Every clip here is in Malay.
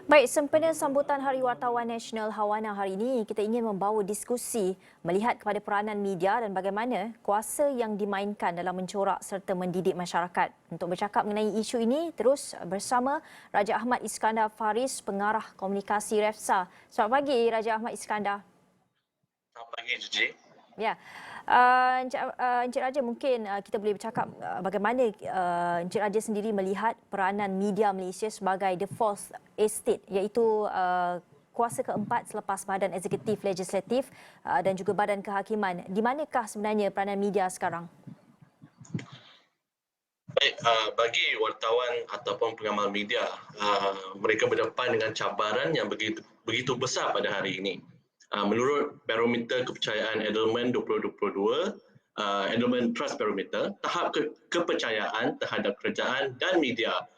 Baik, sempena sambutan Hari Wartawan Nasional Hawana hari ini, kita ingin membawa diskusi melihat kepada peranan media dan bagaimana kuasa yang dimainkan dalam mencorak serta mendidik masyarakat. Untuk bercakap mengenai isu ini, terus bersama Raja Ahmad Iskandar Faris, Pengarah Komunikasi REFSA. Selamat pagi, Raja Ahmad Iskandar. Selamat pagi, Gigi. Ya, Encik Raja mungkin kita boleh bercakap bagaimana Encik Raja sendiri melihat peranan media Malaysia sebagai the fourth estate, iaitu kuasa keempat selepas badan eksekutif, legislatif dan juga badan kehakiman. Di manakah sebenarnya peranan media sekarang? Baik, bagi wartawan ataupun pengamal media, mereka berdepan dengan cabaran yang begitu besar pada hari ini. Menurut barometer kepercayaan Edelman 2022, Edelman Trust Barometer, tahap kepercayaan terhadap kerajaan dan media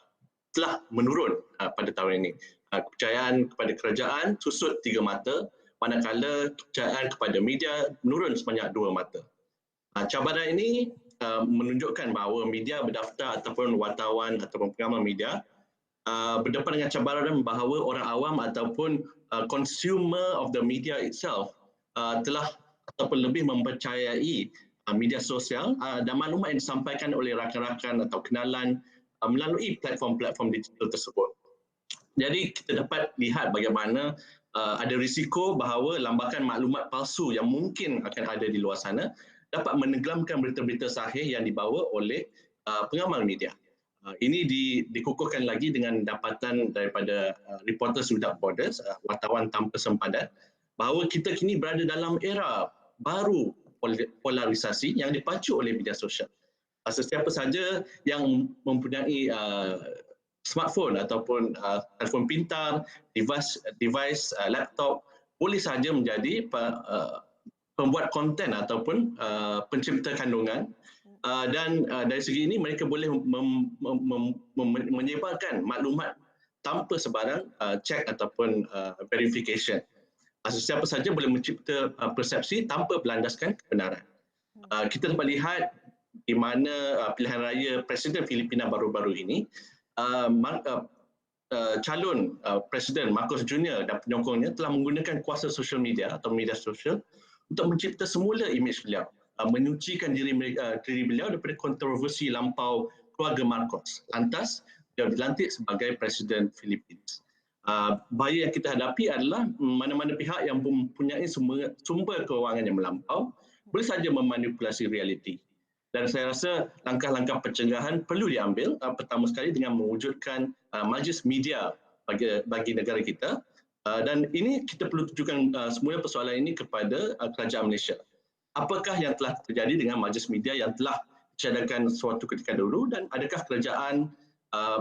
telah menurun pada tahun ini. Kepercayaan kepada kerajaan susut 3 mata, manakala kepercayaan kepada media menurun sebanyak 2 mata. Cabaran ini menunjukkan bahawa media berdaftar ataupun wartawan ataupun pengamal media berdepan dengan cabaran bahawa orang awam ataupun consumer of the media itself telah ataupun lebih mempercayai media sosial dan maklumat yang disampaikan oleh rakan-rakan atau kenalan melalui platform-platform digital tersebut. Jadi kita dapat lihat bagaimana ada risiko bahawa lambakan maklumat palsu yang mungkin akan ada di luar sana dapat menenggelamkan berita-berita sahih yang dibawa oleh pengamal media. Ini dikukuhkan lagi dengan dapatan daripada Reporters Without Borders, wartawan tanpa sempadan, bahawa kita kini berada dalam era baru polarisasi yang dipacu oleh media sosial. Sesiapa saja yang mempunyai smartphone ataupun telefon pintar, device laptop, boleh saja menjadi pembuat konten ataupun pencipta kandungan, dan dari segi ini mereka boleh menyebarkan maklumat tanpa sebarang cek ataupun verification. Sesiapa saja boleh mencipta persepsi tanpa berlandaskan kebenaran. Kita dapat lihat di mana pilihan raya Presiden Filipina baru-baru ini, calon Presiden Marcos Jr. dan penyokongnya telah menggunakan kuasa sosial media atau media sosial untuk mencipta semula imej beliau, menyucikan diri beliau daripada kontroversi lampau keluarga Marcos. Lantas, beliau dilantik sebagai Presiden Philippines. Bahaya yang kita hadapi adalah mana-mana pihak yang mempunyai sumber kewangan yang melampau boleh saja memanipulasi realiti. Dan saya rasa langkah-langkah pencegahan perlu diambil, pertama sekali dengan mewujudkan majlis media bagi negara kita. Dan ini kita perlu tujukan semula persoalan ini kepada kerajaan Malaysia. Apakah yang telah terjadi dengan majlis media yang telah dicadangkan suatu ketika dulu, dan adakah kerajaan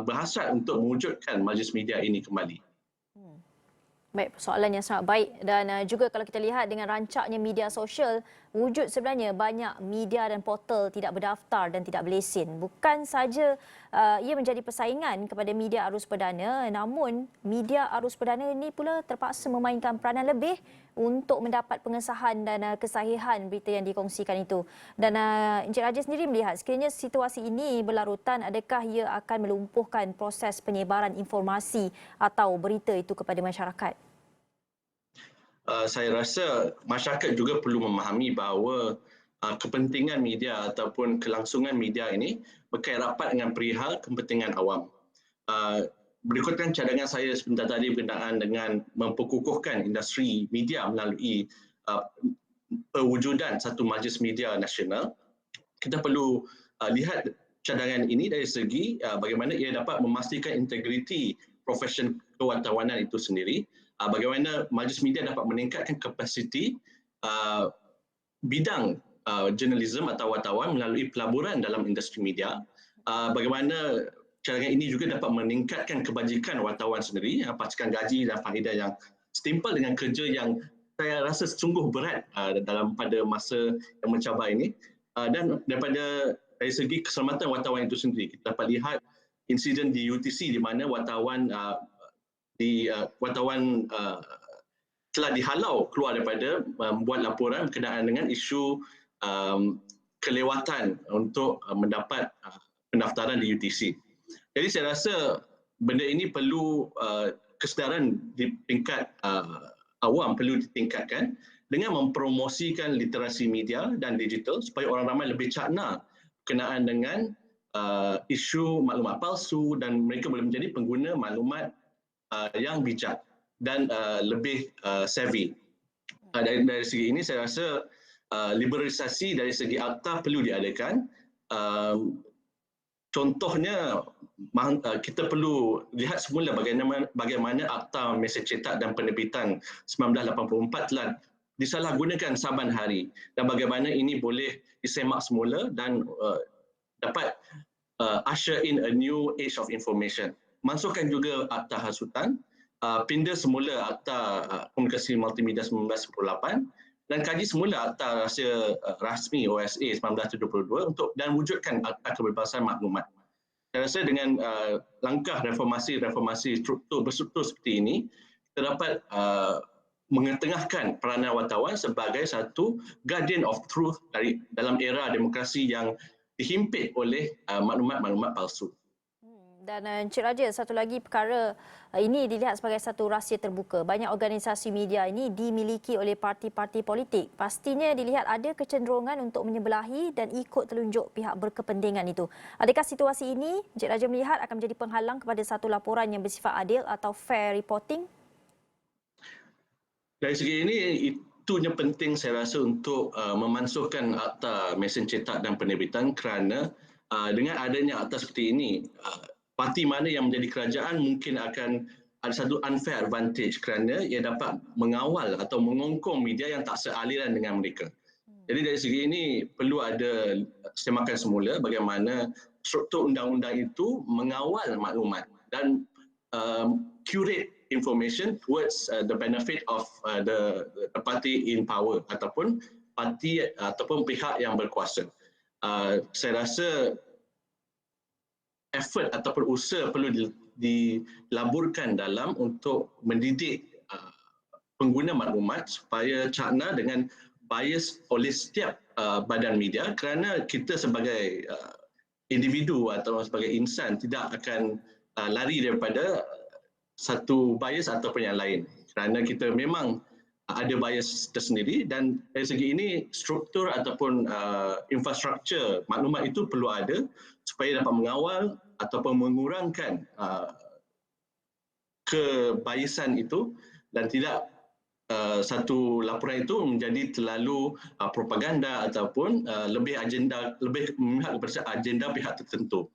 berhasrat untuk mewujudkan majlis media ini kembali? Baik, persoalan yang sangat baik, dan juga kalau kita lihat dengan rancaknya media sosial, wujud sebenarnya banyak media dan portal tidak berdaftar dan tidak berlesen. Bukan saja ia menjadi persaingan kepada media arus perdana, namun media arus perdana ini pula terpaksa memainkan peranan lebih untuk mendapat pengesahan dan kesahihan berita yang dikongsikan itu. Dan Encik Raja sendiri melihat sekiranya situasi ini berlarutan, adakah ia akan melumpuhkan proses penyebaran informasi atau berita itu kepada masyarakat? Saya rasa masyarakat juga perlu memahami bahawa kepentingan media ataupun kelangsungan media ini berkait rapat dengan perihal kepentingan awam. Berikutkan cadangan saya sebentar tadi berkenaan dengan memperkukuhkan industri media melalui perwujudan satu majlis media nasional. Kita perlu lihat cadangan ini dari segi bagaimana ia dapat memastikan integriti profesion kewartawanan itu sendiri, bagaimana majlis media dapat meningkatkan kapasiti bidang jurnalisme atau wartawan melalui pelaburan dalam industri media, bagaimana cadangan ini juga dapat meningkatkan kebajikan wartawan sendiri, pastikan gaji dan faedah yang setimpal dengan kerja yang saya rasa sungguh berat pada masa yang mencabar ini. Dan daripada dari segi keselamatan wartawan itu sendiri, kita dapat lihat insiden di UTC di mana wartawan telah dihalau keluar daripada membuat laporan berkenaan dengan isu kelewatan untuk mendapat pendaftaran di UTC. Jadi saya rasa benda ini perlu kesedaran di tingkat awam perlu ditingkatkan dengan mempromosikan literasi media dan digital supaya orang ramai lebih cakna berkenaan dengan isu maklumat palsu dan mereka boleh menjadi pengguna maklumat yang bijak dan lebih savvy. Dari segi ini saya rasa liberalisasi dari segi akta perlu diadakan. Contohnya kita perlu lihat semula bagaimana Akta Mesin Cetak dan Penerbitan 1984 telah disalahgunakan saban hari dan bagaimana ini boleh disemak semula dan dapat usher in a new age of information. Masukkan juga Akta Hasutan, pindah semula Akta Komunikasi Multimedia 1998 dan kaji semula Akta Rahsia Rasmi OSA 1972 dan wujudkan Akta Kebebasan Maklumat. Saya rasa dengan langkah reformasi berstruktur seperti ini, kita dapat mengetengahkan peranan wartawan sebagai satu guardian of truth dalam era demokrasi yang dihimpit oleh maklumat-maklumat palsu. Dan Encik Raja, satu lagi perkara ini dilihat sebagai satu rahsia terbuka. Banyak organisasi media ini dimiliki oleh parti-parti politik. Pastinya dilihat ada kecenderungan untuk menyebelahi dan ikut telunjuk pihak berkepentingan itu. Adakah situasi ini Encik Raja melihat akan menjadi penghalang kepada satu laporan yang bersifat adil atau fair reporting? Dari segi ini, itunya penting saya rasa untuk memansuhkan Akta Mesin Cetak dan Penerbitan kerana dengan adanya akta seperti ini, parti mana yang menjadi kerajaan mungkin akan ada satu unfair advantage kerana ia dapat mengawal atau mengongkong media yang tak sealiran dengan mereka. Jadi dari segi ini perlu ada semakan semula bagaimana struktur undang-undang itu mengawal maklumat dan curate information towards the benefit of the party in power ataupun parti ataupun pihak yang berkuasa. Saya rasa effort ataupun usaha perlu dilaburkan dalam untuk mendidik pengguna maklumat supaya cakna dengan bias oleh setiap badan media kerana kita sebagai individu atau sebagai insan tidak akan lari daripada satu bias ataupun yang lain kerana kita memang ada bias tersendiri dan dari segi ini struktur ataupun infrastruktur maklumat itu perlu ada supaya dapat mengawal ataupun mengurangkan kebiasan itu dan tidak satu laporan itu menjadi terlalu propaganda ataupun lebih memihak kepada agenda pihak tertentu.